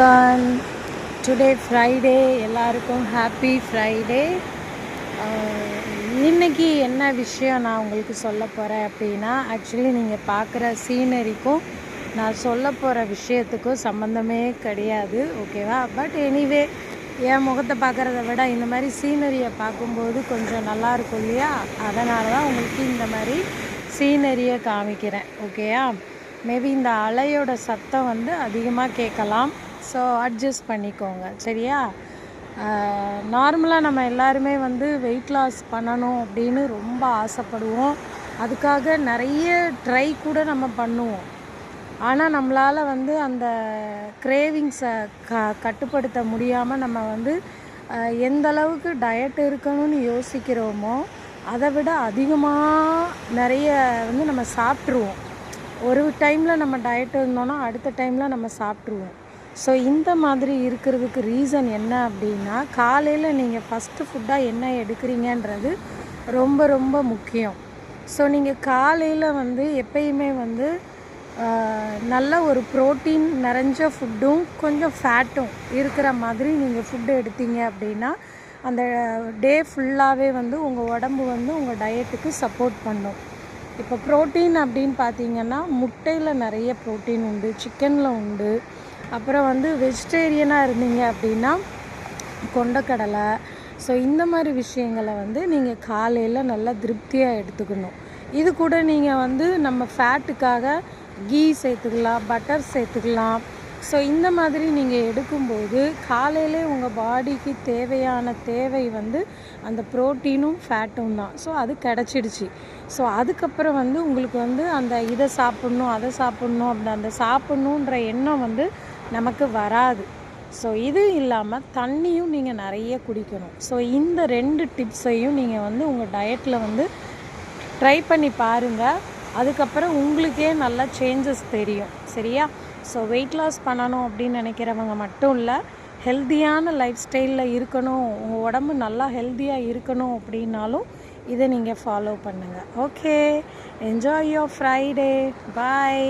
everyone. Today Friday, எல்லாருக்கும் happy Friday. இன்றைக்கி என்ன விஷயம் நான் உங்களுக்கு சொல்ல போகிறேன் அப்படின்னா, ஆக்சுவலி நீங்கள் பார்க்குற சீனரிக்கும் நான் சொல்ல போகிற விஷயத்துக்கும் சம்மந்தமே கிடையாது, ஓகேவா? பட் எனிவே, என் முகத்தை பார்க்குறத விட இந்த மாதிரி சீனரியை பார்க்கும்போது கொஞ்சம் நல்லாயிருக்கும் இல்லையா? அதனால தான் உங்களுக்கு இந்த மாதிரி சீனரியை காமிக்கிறேன், ஓகேயா? மேபி இந்த அலையோட சத்தம் அதிகமாக கேட்கலாம், ஸோ அட்ஜஸ்ட் பண்ணிக்கோங்க, சரியா? நார்மலாக நம்ம எல்லாருமே வெயிட் லாஸ் பண்ணணும் அப்படின்னு ரொம்ப ஆசைப்படுவோம். அதுக்காக நிறைய ட்ரை கூட நம்ம பண்ணுவோம். ஆனால் நம்மளால் அந்த கிரேவிங்ஸை கட்டுப்படுத்த முடியாமல் நம்ம எந்த அளவுக்கு டயட் இருக்கணும்னு யோசிக்கிறோமோ அதை விட அதிகமாக நிறைய நம்ம சாப்பிட்ருவோம். ஒரு டைமில் நம்ம டயட் இருந்தோன்னா அடுத்த டைமில் நம்ம சாப்பிட்ருவோம். ஸோ இந்த மாதிரி இருக்கிறதுக்கு ரீசன் என்ன அப்படின்னா, காலையில் நீங்கள் ஃபஸ்ட்டு ஃபுட்டாக என்ன எடுக்கிறீங்கன்றது ரொம்ப ரொம்ப முக்கியம். ஸோ நீங்கள் காலையில் எப்பயுமே நல்ல ஒரு ப்ரோட்டீன் நிறைஞ்ச ஃபுட்டும் கொஞ்சம் ஃபேட்டும் இருக்கிற மாதிரி நீங்கள் ஃபுட்டு எடுத்தீங்க அப்படின்னா அந்த டே ஃபுல்லாகவே உங்கள் உடம்பு உங்கள் டயட்டுக்கு சப்போர்ட் பண்ணும். இப்போ ப்ரோட்டீன் அப்படின்னு பார்த்தீங்கன்னா, முட்டையில் நிறைய ப்ரோட்டீன் உண்டு, சிக்கனில் உண்டு. அப்புறம் வெஜிடேரியனாக இருந்தீங்க அப்படின்னா கொண்டக்கடலை. ஸோ இந்த மாதிரி விஷயங்களை நீங்கள் காலையில் நல்லா திருப்தியாக எடுத்துக்கணும். இது கூட நீங்கள் நம்ம ஃபேட்டுக்காக கீ சேர்த்துக்கலாம், பட்டர் சேர்த்துக்கலாம். ஸோ இந்த மாதிரி நீங்கள் எடுக்கும்போது காலையிலே உங்கள் பாடிக்கு தேவையான தேவை அந்த ப்ரோட்டீனும் ஃபேட்டும் தான். ஸோ அது கிடச்சிடுச்சு. ஸோ அதுக்கப்புறம் உங்களுக்கு அந்த இதை சாப்பிட்ணும் அதை சாப்பிட்ணும் அப்படி அந்த சாப்பிட்ணுன்ற எண்ணம் நமக்கு வராது. ஸோ இது இல்லாமல் தண்ணியும் நீங்கள் நிறைய குடிக்கணும். ஸோ இந்த 2 டிப்ஸையும் நீங்கள் உங்கள் டயட்டில் ட்ரை பண்ணி பாருங்கள். அதுக்கப்புறம் உங்களுக்கே நல்லா சேஞ்சஸ் தெரியும், சரியா? ஸோ வெயிட் லாஸ் பண்ணணும் அப்படின்னு நினைக்கிறவங்க மட்டும் இல்லை, ஹெல்த்தியான லைஃப் ஸ்டைலில் இருக்கணும், உங்கள் உடம்பு நல்லா ஹெல்த்தியாக இருக்கணும் அப்படின்னாலும் இதை நீங்கள் ஃபாலோ பண்ணுங்கள். Okay, enjoy your Friday. Bye.